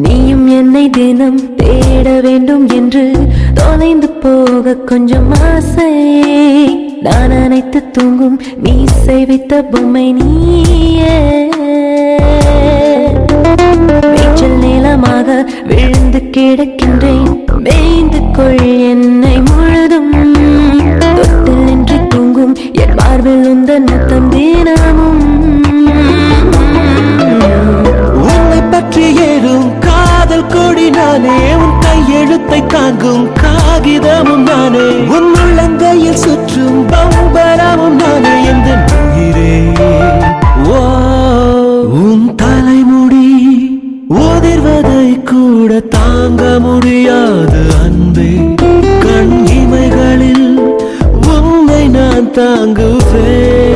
நீயும் என்னை தினம் தேட வேண்டும் என்று தொலைந்து போக கொஞ்சம் ஆசை. நான் அனைத்து தூங்கும் நீ செய்வித்த பொம்மை நீயே. நீச்சல் நீளமாக விழுந்து கிடக்கின்றேன், மேய்ந்து கொள் என்னை முழுதும். தொட்டில் நின்று தூங்கும் என் மார்பில் உந்தன் முத்தம் தினமும். உன்னை பற்றி ஏறும் காதல் கொடி நானே, உன் கையெழுத்தை தாங்கும் காகிதமும் நானே, உன் உள்ளங்கையில் சுற்றும் பம்பரமும் நானே. எந்த உயிரே உன் தலைமுடி உதிர்வதை கூட தாங்க முடியாது அன்பே. கண் இமைகளில் உன்னை நான் தாங்குவேன்.